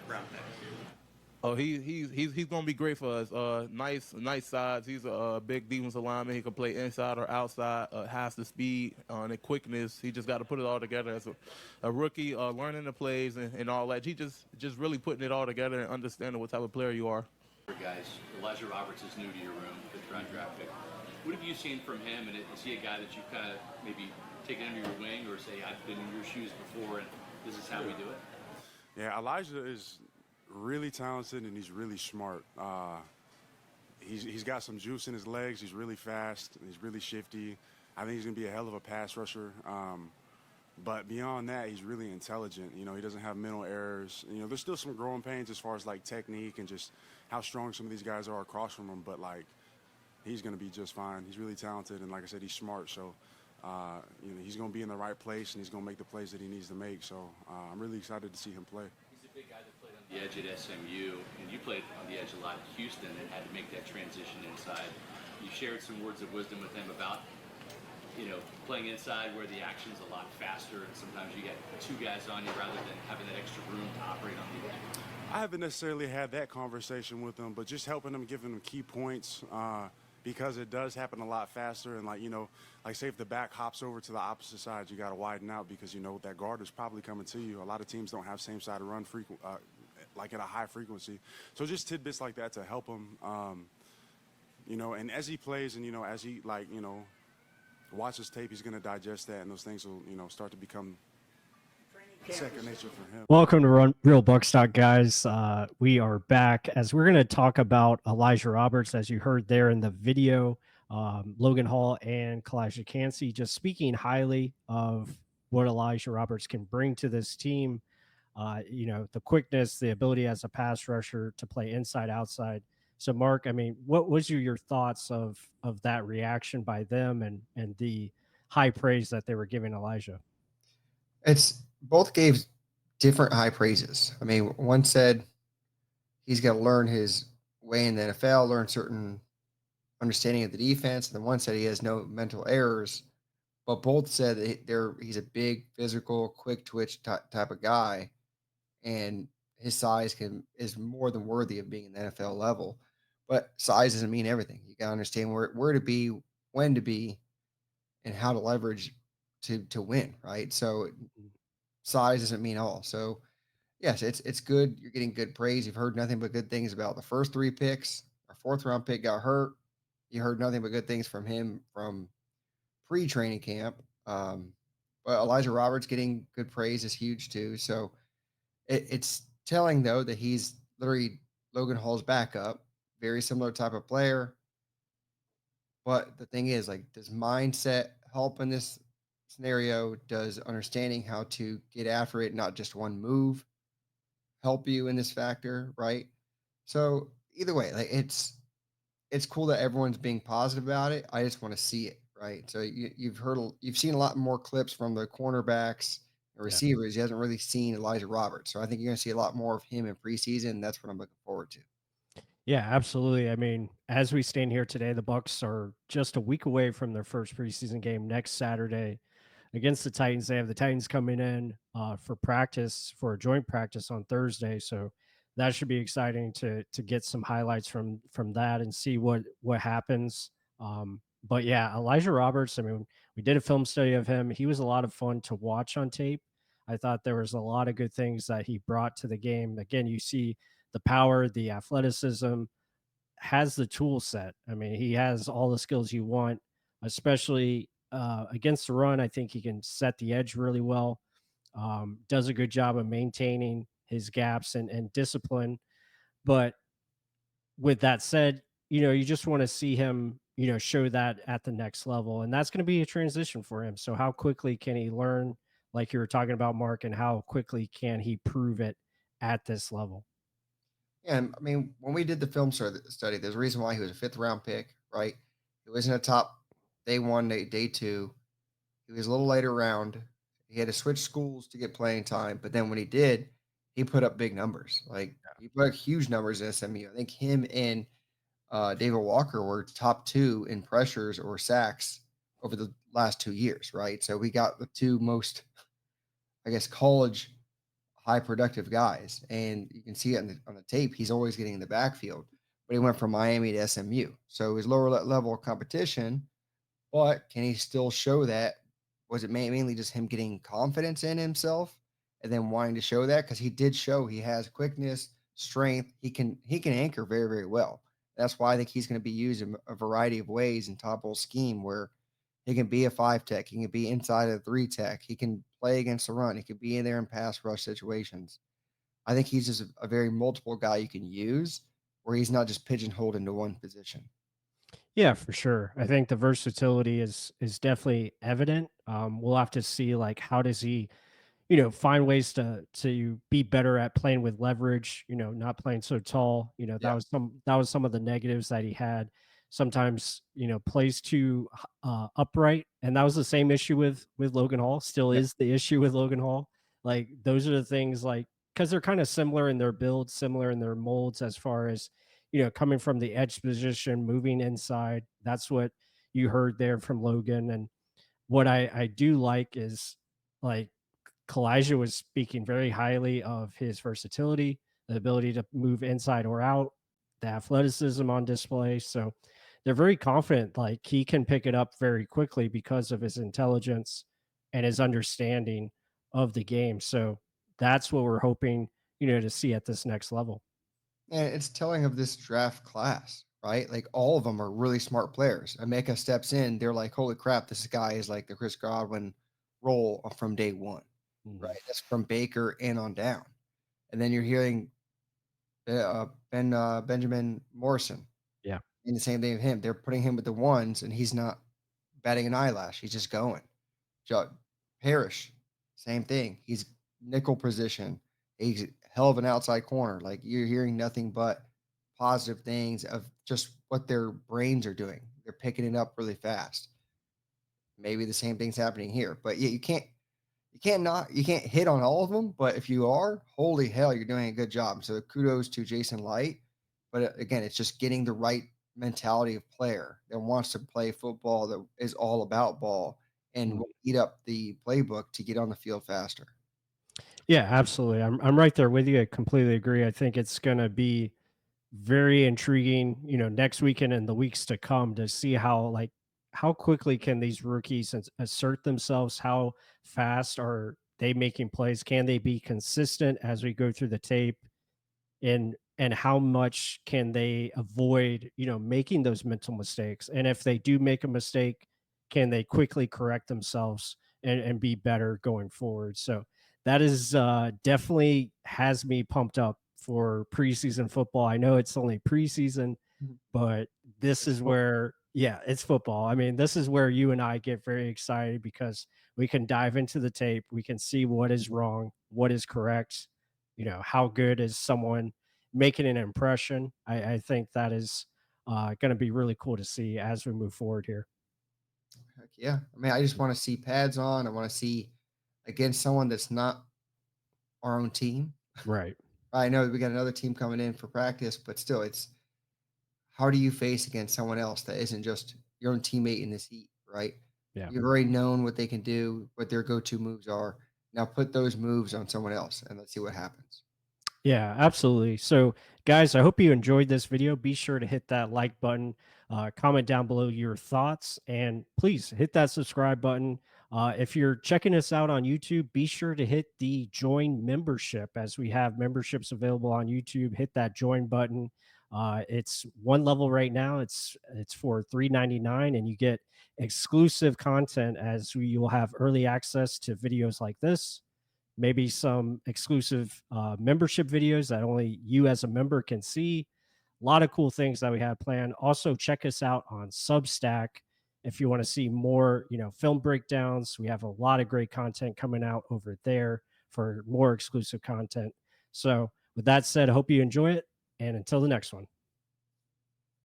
round pick. Oh, he's gonna be great for us. Nice size. He's a big defensive lineman. He can play inside or outside. Has the speed and the quickness. He just got to put it all together as a rookie, learning the plays and all that. He just really putting it all together and understanding what type of player you are. Guys, Elijah Roberts is new to your room, fifth round draft pick. What have you seen from him? And is he a guy that you kind of maybe taken under your wing, or say I've been in your shoes before and this is how we do it? Yeah, Elijah is really talented and he's really smart. He's got some juice in his legs. He's really fast. He's really shifty. I think he's going to be a hell of a pass rusher. But beyond that, he's really intelligent. You know, he doesn't have mental errors. You know, there's still some growing pains as far as like technique and just how strong some of these guys are across from him. But like, he's going to be just fine. He's really talented, and like I said, he's smart. So, you know, he's going to be in the right place and he's going to make the plays that he needs to make. So, I'm really excited to see him play. He's a big guy that played on the edge at SMU, and you played on the edge a lot at Houston and had to make that transition inside. You shared some words of wisdom with him about, you know, playing inside where the action's a lot faster and sometimes you get two guys on you rather than having that extra room to operate on the edge. I haven't necessarily had that conversation with him, but just helping him, giving him key points, because it does happen a lot faster. And like, you know, like say if the back hops over to the opposite side, you got to widen out because, you know, that guard is probably coming to you. A lot of teams don't have same side run like at a high frequency. So just tidbits like that to help him, you know, and as he plays and, you know, as he like, you know, watches tape, he's going to digest that and those things will, you know, start to become second nature for him. Welcome to Real Bucs Talk, guys. We are back as we're going to talk about Elijah Roberts, as you heard there in the video. Logan Hall and Kalijah Cansey just speaking highly of what Elijah Roberts can bring to this team. You know, the quickness, the ability as a pass rusher to play inside, outside. So, Mark, I mean, what was your thoughts of that reaction by them and the high praise that they were giving Elijah? It's both gave different high praises. I mean, one said he's got to learn his way in the NFL, learn certain understanding of the defense, and then one said he has no mental errors. But both said that he's a big, physical, quick twitch type of guy, and his size is more than worthy of being an NFL level. But size doesn't mean everything. You got to understand where to be, when to be, and how to leverage to win. Right. So size doesn't mean all. So yes, it's good. You're getting good praise. You've heard nothing but good things about the first three picks. Our fourth round pick got hurt. You heard nothing but good things from him from pre-training camp. But Elijah Roberts getting good praise is huge too. So it's telling though that he's literally Logan Hall's backup, very similar type of player. But the thing is, like, does mindset help in this scenario? Does understanding how to get after it, not just one move, help you in this factor, right? So either way, like it's cool that everyone's being positive about it. I just want to see it, right? So you've seen a lot more clips from the cornerbacks and Yeah. receivers. You hasn't really seen Elijah Roberts, so I think you're going to see a lot more of him in preseason. And that's what I'm looking forward to. Yeah, absolutely. I mean, as we stand here today, the Bucs are just a week away from their first preseason game next Saturday against the Titans. They have the Titans coming in for practice, for a joint practice on Thursday. So that should be exciting to get some highlights from that and see what happens. But yeah, Elijah Roberts. I mean, we did a film study of him. He was a lot of fun to watch on tape. I thought there was a lot of good things that he brought to the game. Again, you see the power, the athleticism, has the tool set. I mean, he has all the skills you want, especially against the run. I think he can set the edge really well. Does a good job of maintaining his gaps and discipline. But with that said, you know, you just want to see him, you know, show that at the next level. And that's going to be a transition for him. So how quickly can he learn, like you were talking about, Mark, and how quickly can he prove it at this level? Yeah, and I mean, when we did the film study, there's a reason why he was a fifth round pick, right? He wasn't a top day one, day two. He was a little later round. He had to switch schools to get playing time, but then when he did, he put up big numbers. Like he put up huge numbers at SMU. I think him and David Walker were top two in pressures or sacks over the last 2 years, right? So we got the two most, I guess, college high productive guys, and you can see it on the tape. He's always getting in the backfield, but he went from Miami to SMU, so his lower level of competition. But can he still show that? Was it mainly just him getting confidence in himself and then wanting to show that? Because he did show he has quickness, strength. He can anchor very, very well. That's why I think he's going to be used in a variety of ways in top bowl scheme where he can be a 5 tech, he can be inside of 3 tech, he can play against the run, he can be in there in pass rush situations. I think he's just a very multiple guy you can use where he's not just pigeonholed into one position. Yeah, for sure. I think the versatility is definitely evident. We'll have to see like how does he, find ways to be better at playing with leverage, not playing so tall. Yeah. That was some of the negatives that he had. Sometimes, plays too upright, and that was the same issue with Logan Hall. Still Yeah. is the issue with Logan Hall. Like those are the things like because they're kind of similar in their builds, similar in their molds as far as coming from the edge position, moving inside. That's what you heard there from Logan. And what I do like is like Kalijah was speaking very highly of his versatility, the ability to move inside or out, the athleticism on display. So they're very confident like he can pick it up very quickly because of his intelligence and his understanding of the game. So that's what we're hoping, to see at this next level. And it's telling of this draft class, right? Like all of them are really smart players. Emeka steps in, they're like, holy crap, this guy is like the Chris Godwin role from day one, Mhm. right? That's from Baker and on down. And then you're hearing Benjamin Morrison Yeah. and the same thing with him. They're putting him with the ones, and he's not batting an eyelash. He's just going. Parrish, same thing. He's nickel position. He's a hell of an outside corner. Like you're hearing nothing but positive things of just what their brains are doing. They're picking it up really fast. Maybe the same thing's happening here, but yeah, you can't hit on all of them. But if you are, holy hell, you're doing a good job. So kudos to Jason Light. But again, it's just getting the right mentality of player that wants to play football that is all about ball and Mhm. will eat up the playbook to get on the field faster. Yeah, absolutely. I'm right there with you. I completely agree. I think it's going to be very intriguing, next weekend and the weeks to come to see how quickly can these rookies assert themselves? How fast are they making plays? Can they be consistent as we go through the tape? And how much can they avoid, making those mental mistakes? And if they do make a mistake, can they quickly correct themselves and be better going forward? So that is definitely has me pumped up for preseason football. I know it's only preseason, Mhm. but this It's is where, yeah, it's football. I mean, this is where you and I get very excited because we can dive into the tape. We can see what is wrong, what is correct, how good is someone making an impression. I think that is going to be really cool to see as we move forward here. Heck yeah. I mean, I just want to see pads on. I want to see against someone that's not our own team. Right. I know we got another team coming in for practice, but still, it's how do you face against someone else that isn't just your own teammate in this heat, right? Yeah. You've already known what they can do, what their go-to moves are. Now put those moves on someone else and let's see what happens. Yeah, absolutely. So, guys, I hope you enjoyed this video. Be sure to hit that like button, comment down below your thoughts, and please hit that subscribe button. If you're checking us out on YouTube, be sure to hit the join membership as we have memberships available on YouTube. Hit that join button. It's one level right now. It's for $3.99, and you get exclusive content as you'll have early access to videos like this, maybe some exclusive membership videos that only you as a member can see. A lot of cool things that we have planned. Also, check us out on Substack if you want to see more, film breakdowns. We have a lot of great content coming out over there for more exclusive content. So, with that said, I hope you enjoy it. And until the next one.